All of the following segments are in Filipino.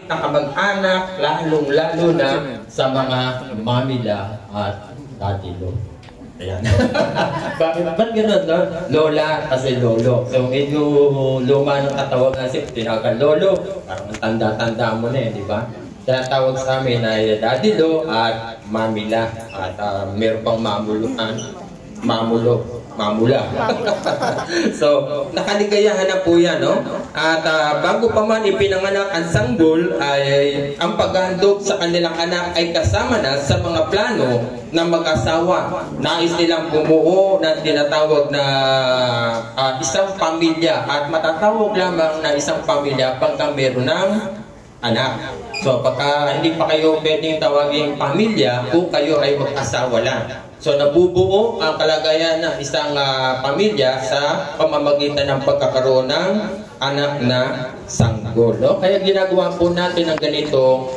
Kamag-anak, lalong-lalo na sa mga mamila at tatilo. Ayan. Ba't gano'n, no? Lola kasi lolo. So medyo luma ng katawag kasi tinawagan lolo. Parang tanda-tanda mo na di ba? Kaya tawag sa amin ay dadilo at mamila. At meron pang mamula. So, nakaligayahan na po yan, no? At bago pa man ipinanganak ang sanggol, ay ang paghandog sa kanilang anak ay kasama na sa mga plano ng mag-asawa. Nais nilang bumuo na tinatawag na isang pamilya at matatawag lamang na isang pamilya pagka meron ng anak. So, pagka hindi pa kayo pwedeng tawaging pamilya kung kayo ay mag-asawa lang. So, nabubuo ang kalagayan ng isang pamilya sa pamamagitan ng pagkakaroon ng anak na sanggol. No? Kaya ginagawa po natin ang ganito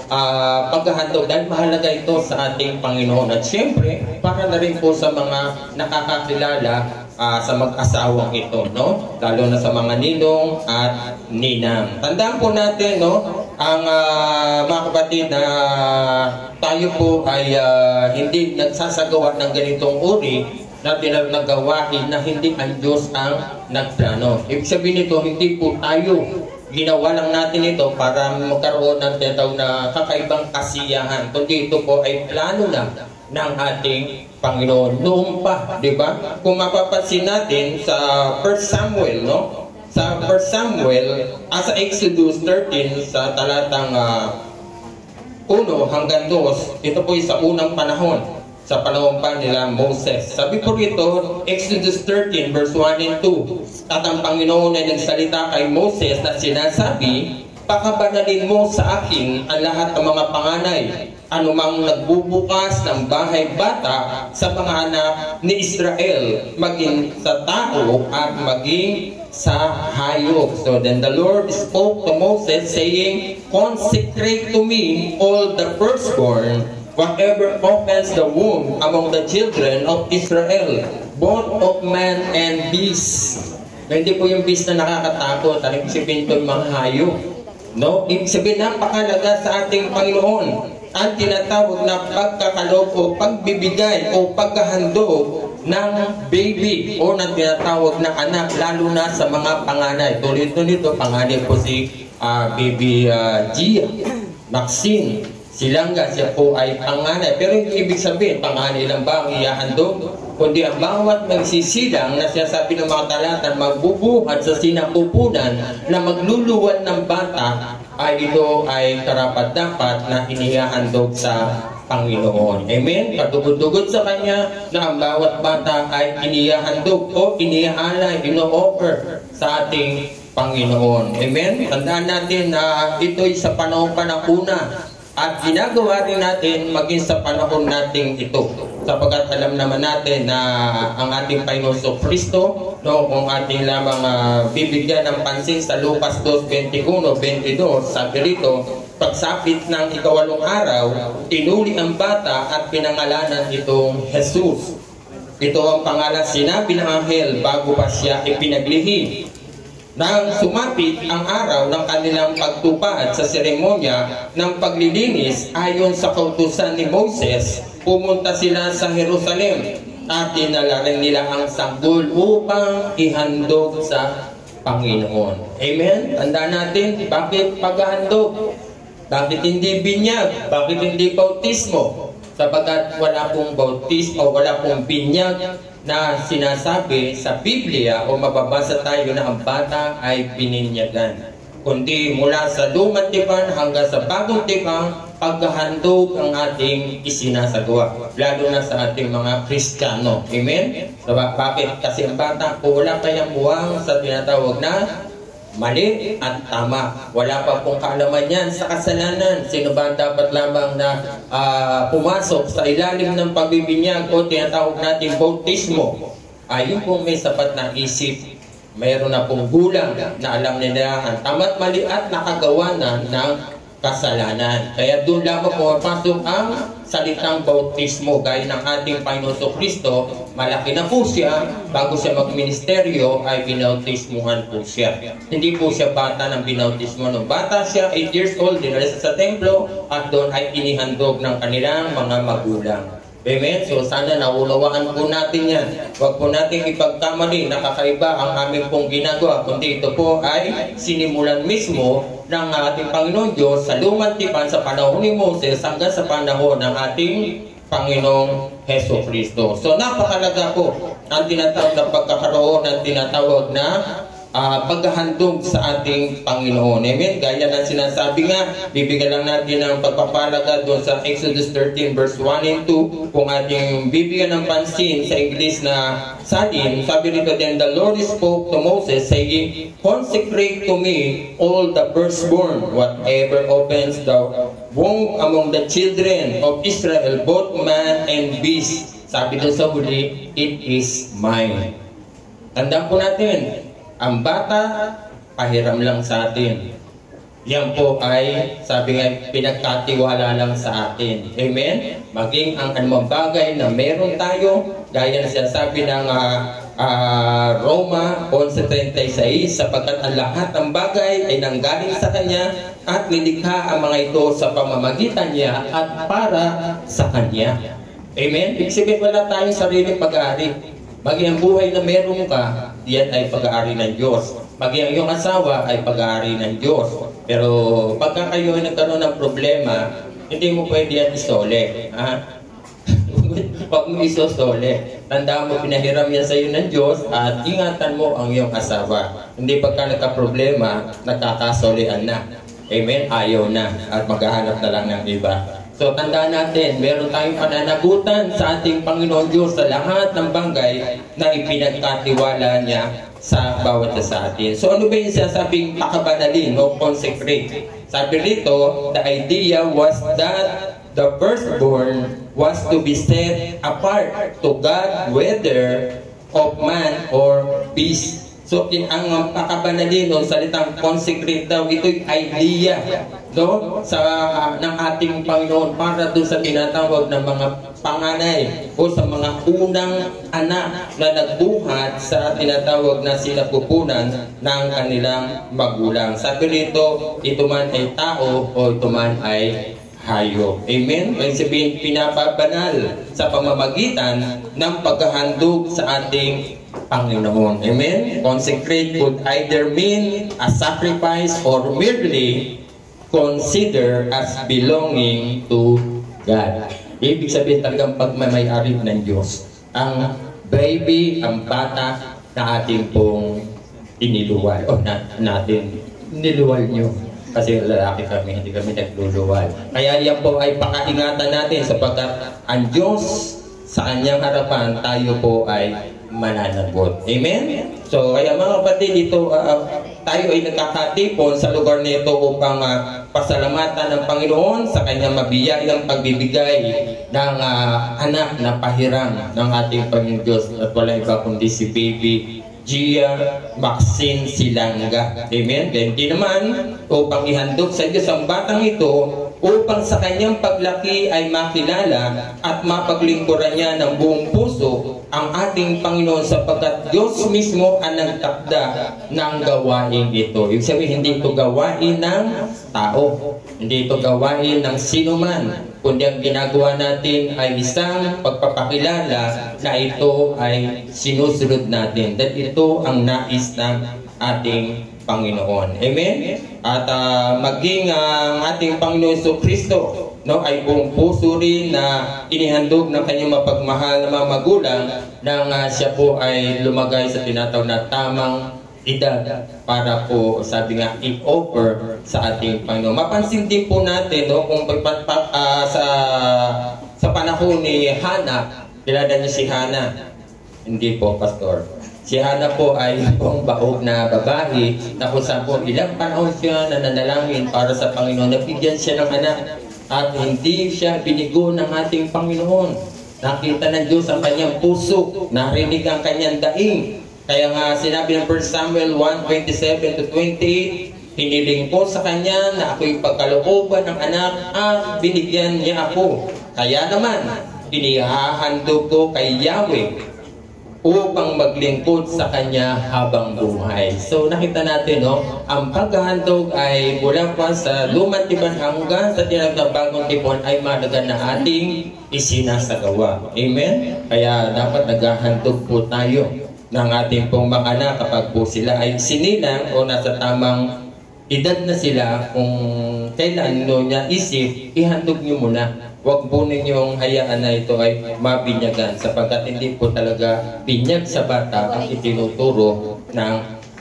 paghahandog dahil mahalaga ito sa ating Panginoon. At siyempre, para na rin po sa mga nakakakilala sa mag-asawang ito, no? Lalo na sa mga ninong at ninang. Tandaan po natin, no? Ang mga kapatid na tayo po ay hindi nagsasagawa ng ganitong uri na tinagawain na hindi ang Diyos ang nagplano. Ibig sabihin nito, hindi po tayo ginawa lang natin ito para magkaroon ng tinatawag na kakaibang kasiyahan. Kundi ito po ay plano na ng ating Panginoon. Noon pa, di ba? Kung mapapansin natin sa 1 Samuel, no? Sa 1 Samuel, sa Exodus 13, sa talatang 1 hanggang 2, ito po sa unang panahon, sa panahon pa nila Moses. Sabi po rito, Exodus 13, verse 1 and 2, at ang Panginoon ay nagsalita kay Moses na sinasabi, pakabanalin mo sa akin ang lahat ng mga panganay, anumang nagbubukas ng bahay bata sa mga anak ni Israel, maging sa tao at maging sa hayop. So then the Lord spoke to Moses saying, consecrate to me all the firstborn, whatever opens the womb among the children of Israel, both of man and beast. Hindi po yung beast na nakakatakot, ang isipin ito yung mga hayop. No? Ibig sabihin, napakalaga sa ating Panginoon ang tinatawag na pagkakaloob o pagbibigay o pagkahandog ng baby o ng tinatawag na anak, lalo na sa mga panganay. Tulad nito, panganay po si baby Gia, Maxine, Silangga, siya po ay panganay. Pero hindi ibig sabihin, panganay lang ba ang iyahandog? Kundi ang bawat nagsisilang na sinasabi ng mga talatan, magbubuhat sa sinapupunan na magluluwan ng bata, ay ito ay karapat-dapat na inihahandog sa Panginoon. Amen? Katugod-tugod sa Kanya na ang bawat bata ay inihahandog o inihalay, ino-offer sa ating Panginoon. Amen? Tandaan natin na ito'y sa panahon pa ng una at ginagawa rin natin maging sa panahon natin ito. Sapagkat alam naman natin na ang ating Panginoon Kristo, no, kung ating lamang bibigyan ng pansin sa Lucas 2:21-22, sabi rito, pagsapit ng ikawalong araw, tinuli ang bata at pinangalanan itong Jesus. Ito ang pangalan sinabi ng anghel bago pa siya ipinaglihi. Nang sumapit ang araw ng kanilang pagtupad sa seremonya ng paglilinis ayon sa kautusan ni Moses, pumunta sila sa Jerusalem at dinala rin nila ang sanggol upang ihandog sa Panginoon. Amen? Tandaan natin, bakit paghahandog? Bakit hindi binyag? Bakit hindi bautismo? Sapagkat wala pong bautismo o wala pong binyag na sinasabi sa Biblia o mababasa tayo na ang bata ay bininyagan. Kundi mula sa lumang tipan hanggang sa bagong tipan, paghahandog ang ating isinasagawa. Lalo na sa ating mga Kristiyano. Amen? So, bakit? Kasi ang bata kung wala kayang buwang sa tinatawag na mali at tama. Wala pa pong kaalaman yan sa kasalanan. Sino ba dapat lamang na pumasok sa ilalim ng pagbibinyag o tinatawag natin bautismo? Yung pong may sapat na isip, mayroon na pong gulang na alam nila ang tama't mali at nakagawa na ng kasalanan. Kaya doon lamang pumapasok ang salitang bautismo gaya ng ating Panginoon Kristo. Malaki na po siya, bago siya magministeryo ay binautismuhan po siya. Hindi po siya bata ng binautismo. Nung bata siya, 8 years old, dinala sa templo at doon ay inihandog ng kanilang mga magulang. Amen? So sana naunawaan po natin yan. Huwag po natin ipagkamali na kakaiba ang aming pong ginagawa, kundi ito po ay sinimulan mismo ng ating Panginoon Diyos sa lumang tipan sa panahon ni Moses hanggang sa panahon ng ating Panginoong Heso Kristo. So napakalaga po ang tinatawag na pagkakaroon ng tinatawag na paghahandog sa ating Panginoon. Amen? Gaya ng sinasabi nga, bibigyan lang natin ng pagpapalaga doon sa Exodus 13 verse 1 and 2. Kung ating bibigyan ng pansin sa English na salin, sabi rito, then the Lord spoke to Moses saying, consecrate to me all the firstborn, whatever opens the womb among the children of Israel, both man and beast. Sabi doon sa huli, it is mine. Tandaan po natin, ang bata, pahiram lang sa atin. Yan po ay, sabi nga, pinagkatiwala lang sa atin. Amen? Maging ang anumang bagay na meron tayo, gaya na sinasabi ng Roma 11:36, sapagkat ang lahat ng bagay ay nanggaling sa Kanya at nilikha ang mga ito sa pamamagitan niya at para sa Kanya. Amen? Ibig sabihin, wala tayong sariling pag-aari. Maging ang buhay na meron ka, yan ay pag-aari ng Diyos. Maging ang iyong asawa ay pag-aari ng Diyos. Pero pagka kayo ay nagkaroon ng problema, hindi mo pwede yan isole. Huwag mo isosole. Tandaan mo, pinahiram yan sa iyo ng Diyos at ingatan mo ang iyong asawa. Hindi pagka nagka-problema, nagkakasolean na. Amen? Ayaw na at maghahanap na lang ng iba. So, tandaan natin, meron tayong pananagutan sa ating Panginoon Diyos sa lahat ng bagay na ipinagkatiwala niya sa bawat sa atin. So, ano ba yung sasabing pakabanalin o consecrate? Sabi rito, the idea was that the firstborn was to be set apart to God, whether of man or beast. So, ang pakabanalin o salitang consecrate daw, ito'y idea, no? Ng ating Panginoon para doon sa tinatawag ng mga panganay o sa mga unang anak na nagbuhat sa tinatawag na sinapupunan ng kanilang magulang. Sabi rito, ito man ay tao o ito man ay hayop. Amen? May sabihin, pinapabanal sa pamamagitan ng paghahandog sa ating Panginoon. Amen? Consecrate could either mean a sacrifice or merely consider as belonging to God. Ibig sabihin talagang pagmamayari ng Diyos. Ang baby, ang bata na ating pong iniluwal o natin niluwal nyo. Kasi lalaki kami, hindi kami nagluluwal. Kaya yan po ay pakaingatan natin sapagkat ang Diyos sa kanyang harapan tayo po ay mananagot. Amen? So, kaya mga kapatid, dito tayo ay nagkakatipon sa lugar nito upang pasalamatan ng Panginoon sa kanyang mabiyayang pagbibigay ng anak na pahiram ng ating Panginoon Diyos at wala iba kundi si Baby Gia Maxine Silanga. Amen? Ganti naman upang ihandog sa Diyos ang batang ito upang sa kanyang paglaki ay makilala at mapaglingkuran niya ng buong puso ang ating Panginoon sapagkat Diyos mismo ang nagtakda ng gawain ito. Ibig sabihin, hindi ito gawain ng tao. Hindi ito gawain ng sino man. Kundi ang ginagawa natin ay isang pagpapakilala na ito ay sinusunod natin. Dahil ito ang nais ng ating Panginoon. Amen? At maging ang ating Panginoon Kristo, no, ay buong puso rin na inihandog ng kanyang mapagmahal na mga magulang nang siya po ay lumagay sa tinatawag na tamang edad para po, sabi nga, i-offer sa ating Panginoon. Mapansin din po natin, no, kung sa panahon ni Hana, kilala niyo si Hana? Hindi po, Pastor. Si Hana po ay pong baog na babae na kung saan po ilang panahon siya na nanalangin para sa Panginoon. Nabigyan siya ng anak at hindi siya binigo ng ating Panginoon. Nakita ng Diyos ang kanyang puso, narinig ang kanyang daing. Kaya nga sinabi ng 1 Samuel 1:27-28, Hiniling ko sa kanya na ako'y pagkalooban ng anak at binigyan niya ako. Kaya naman, inihahandog ko kay Yahweh upang maglingkod sa kanya habang buhay. So nakita natin, no, ang paghahandog ay mula pa sa lumang tipan hanggang sa tinatawag na bagong tipon ay mahalaga na ating isinasagawa. Amen? Kaya dapat naghahandog po tayo ng ating pong mga anak kapag po sila ay sinilang o nasa tamang edad na sila. Kung kailan nyo niya isip, ihandog nyo muna. Huwag po ninyong hayaan na ito ay mabinyagan sapagkat hindi po talaga binyag sa bata ang itinuturo ng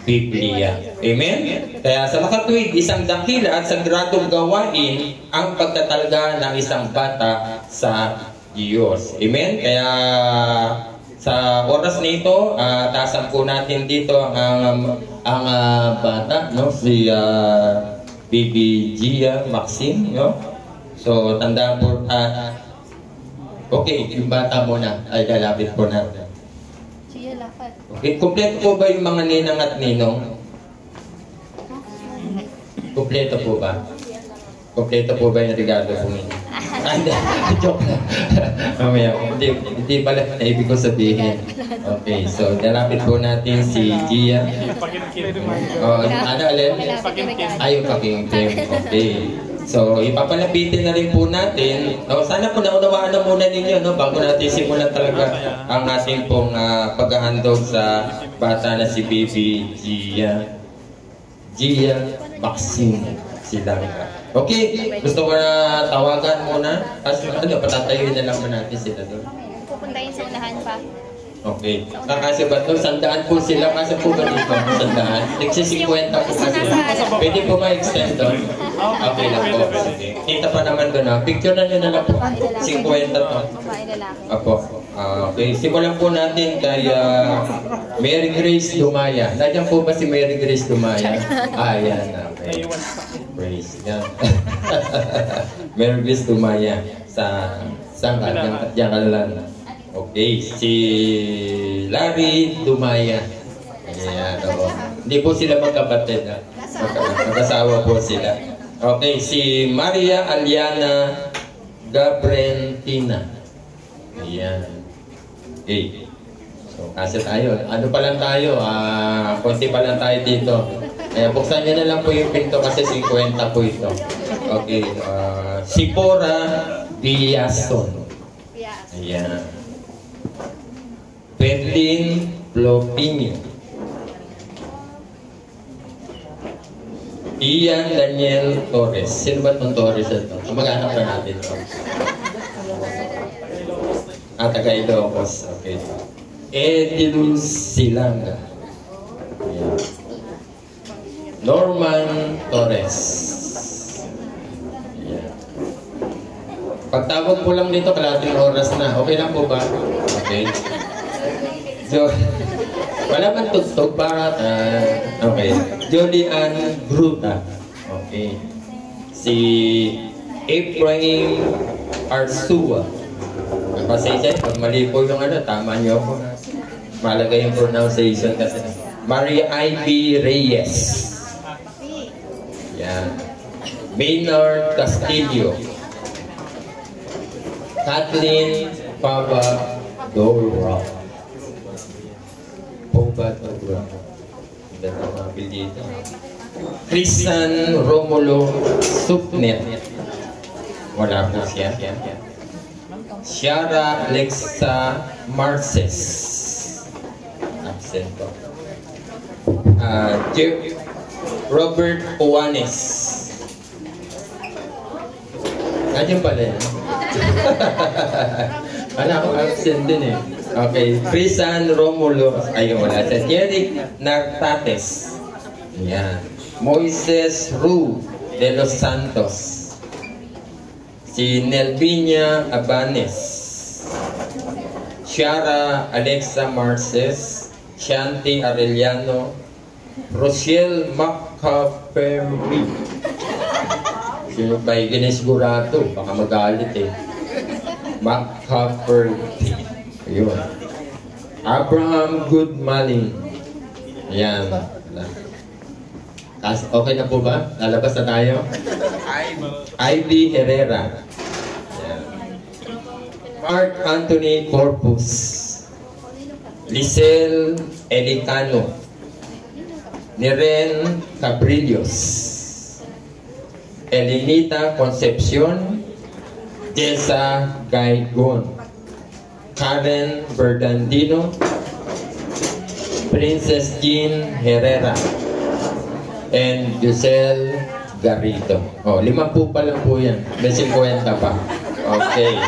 Biblia. Amen? Kaya sa makatuwid, isang dakila at sagradong gawain ang pagtatalaga ng isang bata sa Diyos. Amen? Kaya sa oras nito, tasan po natin dito ang bata, no? Si Baby Gia Maxine, no? So, tandaan po, okay, yung bata muna ay lalapit po natin. Okay, kumpleto po ba yung mga ninang at ninong? Kumpleto po ba? Kumpleto po ba yung regalo po ninyo? Hindi, joke lang. Mamaya, hindi pala na ibig ko sabihin. Okay, so lalapit po natin si Gia. Ano alin? Ay, yung pakingkim. Okay. So, ipapalapitin na rin po natin. No, sana po naunawaan na muna ninyo, no, bago natin simulan talaga ang ating pong paghahandog sa bata na si Baby Gia Maxine Silanga. Okay, gusto ko na tawagan muna. Kasi patatayuin na lang natin sila doon. Pupuntahin sa unahan pa. Okay. Kasi ba ito? Sandaan po sila. Kasi po ba dito? Sandaan. Nagsi-50 po kasi. Pwede po ma-extend doon? Okay lang po. Okay. Kita pa naman doon. Picture na nyo na lang po. 50 to. Apo. Okay. Simulan po natin kay Mary Grace Dumaya. Nandiyan po ba si Mary Grace Dumaya? Ayan. Okay. Praise God. Mary Grace Dumaya. Saan ka? Diyan ka lang. Okay, si Larry Dumaya. Ayan, oo. Hindi po sila magkapatid. Magkasawa po sila. Okay, si Maria Aliana Gabrentina. Ayan. Okay. So, kasi tayo. Ano pa lang tayo? Konti pa lang tayo dito. Kaya buksan nyo na lang po yung pinto kasi 50 po ito. Okay. Si Pora Biason. Ayan. Berlin Lopinio. Ian Daniel Torres. Sino ba itong Torres ito? Mag-anak na natin ito. Taga Ilocos. Okay. Edilus Silanga. Ayan. Norman Torres. Ayan. Pagtawag po lang dito, kalating oras na. Okay lang po ba? Okay. So, wala man tugtog para okay. Julian Gruta. Okay. Si Ephraim Arsua. Pasensya, pag mali po yung tama niyo ako. Malagay yung pronunciation kasi. Maria Ivy Reyes. Yan. Maynard Castillo. Kathleen Pava Dora. Christian Romulo Supnet. Wala po siya. Ciara Alexa Marces. Absent po. Jeff Robert Owanes. Nandiyan pala yan. Wala akong absent din eh. Okay, Christian Romulo, ayun wala siya. Jeric Nartates. Yan. Moises Ru de los Santos. Si Nelvinia Abanes. Ciara Alexa Marces. Shanti Arellano. Rochelle McCaferry. Sino ba yung ginisgurado? Baka magalit eh. McCaferry. Ayun. Abraham Goodmaling. Ayan. Okay na po ba? Lalabas na tayo? Ivy Herrera. Mark Anthony Corpus. Lisel Elicano. Niren Cabrillos. Elinita Concepcion. Jessa Gaigon. Karen Berdandino. Princess Jean Herrera. And Giselle Garrido. 5 po pa lang po yan. May 50 pa. Okay.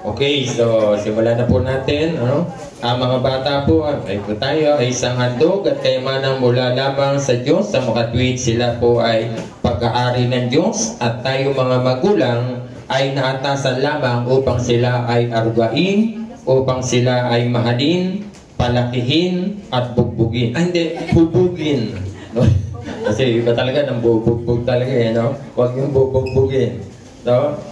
Okay, so simulan na po natin. Ang mga bata po, ay po tayo ay isang handog at kayamanan mula lamang sa Diyos. Sa makatwid sila po ay pag-aari ng Diyos at tayo mga magulang ay naatasan lamang upang sila ay argain, upang sila ay mahalin, palakihin at bugbugin. Hindi, bubugin. Kasi iba talaga ng bubugbog talaga Huwag yung bubugbugin.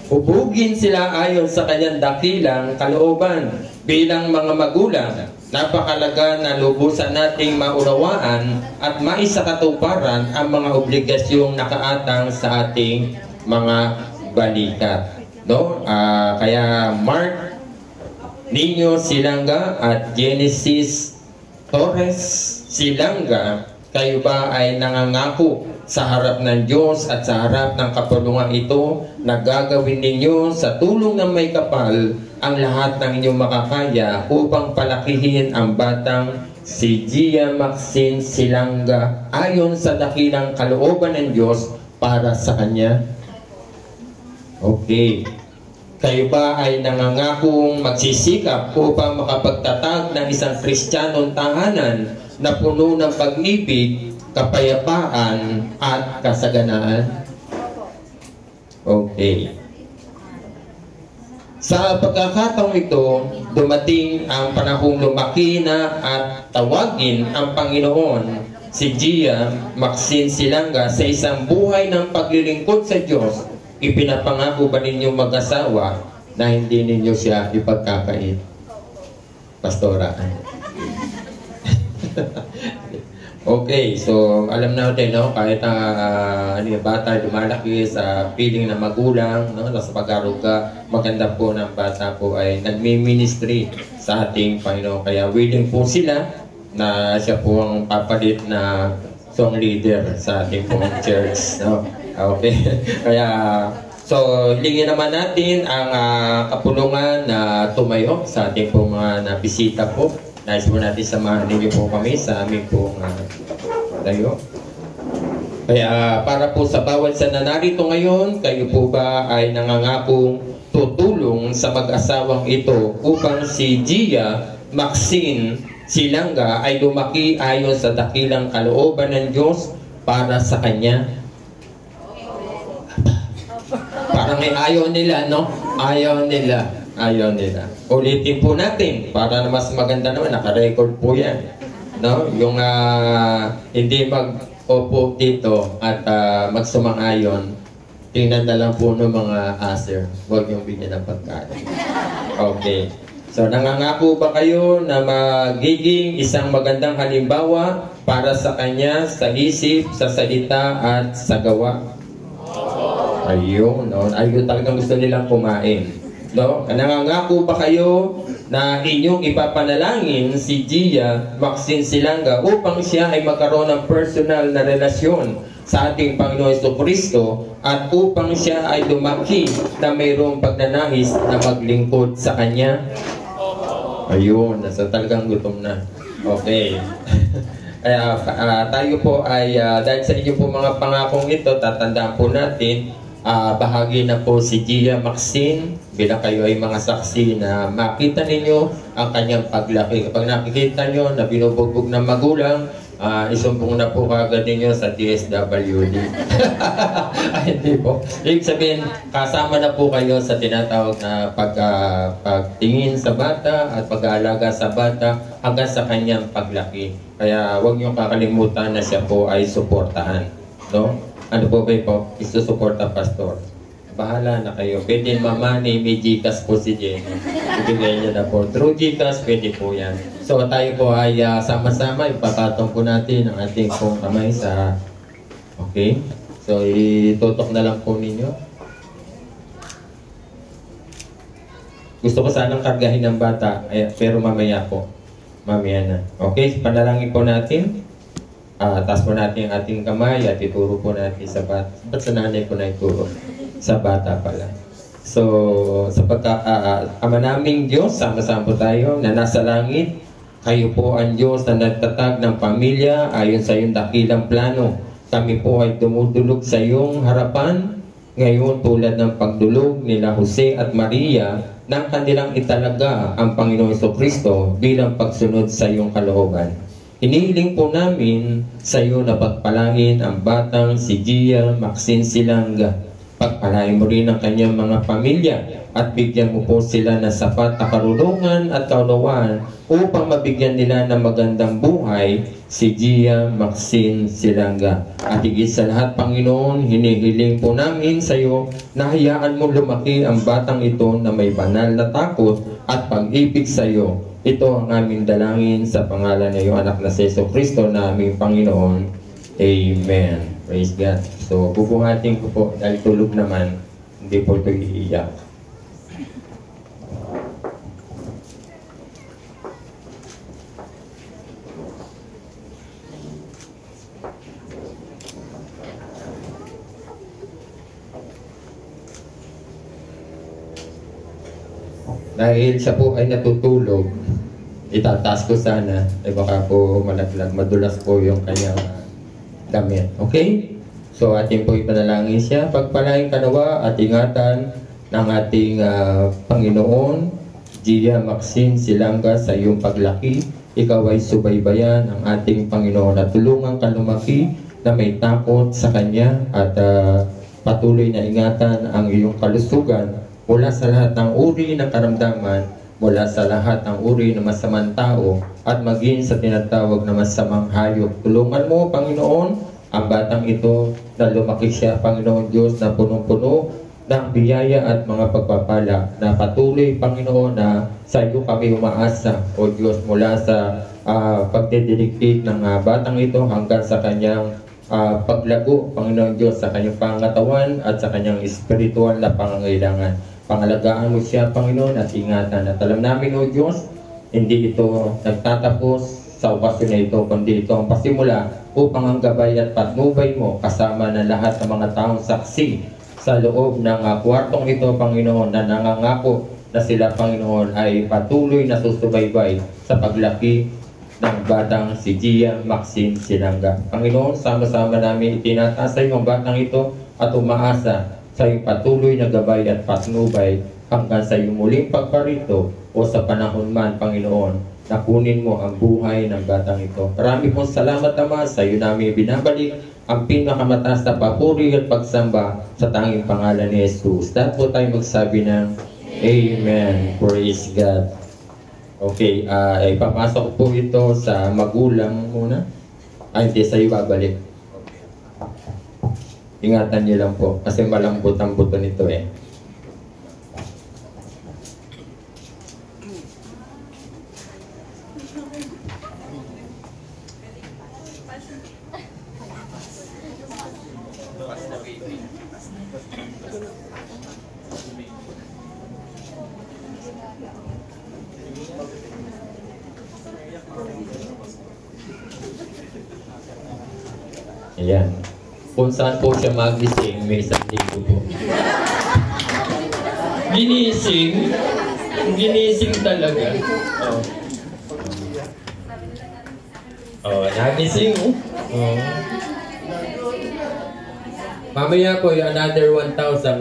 Bubugin sila ayon sa kanyang dakilang kalooban. Bilang mga magulang, napakalaga na lubusan nating maunawaan at maisakatuparan ang mga obligasyong nakaatang sa ating mga balikat. Kaya Mark Nino Silanga at Genesis Torres Silanga, kayo ba ay nangangako sa harap ng Diyos at sa harap ng kapulungan ito na gagawin ninyo sa tulong ng may kapal ang lahat ng inyong makakaya upang palakihin ang batang si Gia Maxine Silanga ayon sa dakilang kalooban ng Diyos para sa kanya? Okay. Kayo ba ay nangangakong magsisikap upang makapagtatag ng isang Kristiyanong tahanan na puno ng pag-ibig, kapayapaan at kasaganaan? Okay. Sa pagkakataong ito, dumating ang panahong lumaki na at tawagin ang Panginoon si Gia Maxine Silanga sa isang buhay ng paglilingkod sa Diyos. Ipinapangako ba ninyong mag-asawa na hindi ninyo siya ipagkakait? Pastora. Okay, so alam natin, kahit bata lumalaki sa piling ng magulang, nasa pag-aruga, maganda po ng bata po ay nagmi-ministry sa ating Panginoon. Kaya willing po sila na siya po ang papalit na song leader sa ating pong church. Okay, kaya so hilingin naman natin ang kapulungan na tumayo sa ating pong nabisita po. Nais po natin samahan ninyo po kami sa aming pong tayo. Kaya para po sa bawat sa narito ngayon, kayo po ba ay nangangakong tutulong sa mag-asawang ito upang si Gia Maxine Silanga ay lumaki ayon sa dakilang kalooban ng Diyos para sa kanya? Parang may ayaw nila, Ayaw nila. Ulitin po natin para na mas maganda naman, naka-record po yan. Yung hindi mag-opo dito at magsumang-ayon, tingnan na lang po ng mga aser. Huwag yung bigyan ng pagkain. Okay. So, nangangako ba kayo na magiging isang magandang halimbawa para sa kanya sa isip, sa salita at sa gawa? Ayun, ayun talagang gusto nilang kumain. Nangangako ba kayo na inyong ipapanalangin si Gia Maxine Silanga upang siya ay magkaroon ng personal na relasyon sa ating Panginoon Jesucristo at upang siya ay lumaki na mayroong pagnanais na maglingkod sa Kanya? Ayun, nasa talagang gutom na. Okay. Kaya tayo po ay dahil sa inyo po mga pangakong ito, tatandaan po natin bahagi na po si Gia Maxine bilang kayo ay mga saksi na makita ninyo ang kanyang paglaki. Kapag nakikita nyo na binubugbog ng magulang, isumbong na po kagad ninyo sa DSWD. Ay, hindi po. Ibig sabihin, kasama na po kayo sa tinatawag na pagtingin sa bata at pag-aalaga sa bata hanggang sa kanyang paglaki. Kaya huwag nyo kakalimutan na siya po ay suportahan. Ano po ba po? Isusuporta, Pastor. bahala na kayo. Pwede mamani, may Gcash po si Jenny. Ibigay niya na po. Through Gcash, pwede po yan. So tayo po ay sama-sama, ipapatong po natin ang ating pong kamay sa... Okay? So itutok na lang po ninyo. Gusto ko sanang kargahin ng bata, pero mamaya po. Mamaya na. Okay? Panalangin po natin. Taas po natin ang ating kamay at ituro po natin sa bata. Ba't sa nanay ko na ituro? Sa bata pala. So, sa Ama naming Diyos, sama-sama po tayo na nasa langit. Kayo po ang Diyos na nagtatag ng pamilya ayon sa iyong dakilang plano. Kami po ay dumudulog sa iyong harapan. Ngayon, tulad ng pagdulog nila Jose at Maria, nang kanilang italaga ang Panginoong Jesucristo bilang pagsunod sa iyong kalooban. Hinihiling po namin sa iyo na pagpalain ang batang si Gia Maxine Silanga. Pagpalain mo rin ang kanyang mga pamilya at bigyan mo po sila ng sapat na karunungan at kaunawaan upang mabigyan nila ng magandang buhay si Gia Maxine Silanga. At higit sa lahat, Panginoon, hinihiling po namin sa iyo na hayaan mo lumaki ang batang ito na may banal na takot at pag-ibig sa iyo. Ito ang aming dalangin sa pangalan ng iyong anak na si Jesucristo na aming Panginoon. Amen. Praise God. So, bubuhatin ko po dahil tulog naman. Hindi po ito iiyak. Dahil siya po ay natutulog, itataas ko sana, baka po malaglag, madulas po yung kanyang damit. Okay? So ating po ipanalangin siya. Pagpalain ka nawa at ingatan ng ating Panginoon, Gia Maxine Silanga, sa iyong paglaki. Ikaw ay subaybayan ng ating Panginoon at tulungan ka lumaki na may takot sa Kanya at patuloy na ingatan ang iyong kalusugan mula sa lahat ng uri ng karamdaman, mula sa lahat ng uri ng masamang tao, at maging sa tinatawag na masamang hayop. Tulungan mo, Panginoon, ang batang ito na lumaki siya, Panginoon Diyos, na punong-puno ng biyaya at mga pagpapala, na patuloy, Panginoon, na sa iyo kami umaasa, O Diyos, mula sa pagdidiligtig ng batang ito hanggang sa kanyang paglago, Panginoon Diyos, sa kanyang pangatawan at sa kanyang espiritual na pangangailangan. Pangalagaan mo siya, Panginoon, at ingatan. At alam namin, O Diyos, hindi ito nagtatapos sa okasyon na ito, kundi ito ang pasimula upang ang gabay at patnubay mo kasama ng lahat ng mga taong saksi sa loob ng kwartong ito, Panginoon, na nangangako na sila, Panginoon, ay patuloy na susubaybay sa paglaki ng batang si Gia Maxine Silanga. Panginoon, sama-sama namin itinataas sa iyo ang batang ito at umaasa sa iyong patuloy na gabay at patnubay hanggang sa iyong muling pagparito o sa panahon man, Panginoon, na kunin mo ang buhay ng batang ito. Marami pong salamat, Ama, sa iyo namin binabalik ang pinakamataas na papuri at pagsamba sa tanging pangalan ni Jesus. Lahat po tayo magsabi ng Amen. Praise God. Okay, ipapasok po ito sa magulang muna. Hindi, sa iyo babalik. Ingatan niyo lang po, kasi malambot ang buto nito eh. Ayan. Kung saan po siya magising, may isang linggo po. Ginising talaga. Nagising oh. Mamaya po yung another 1,000.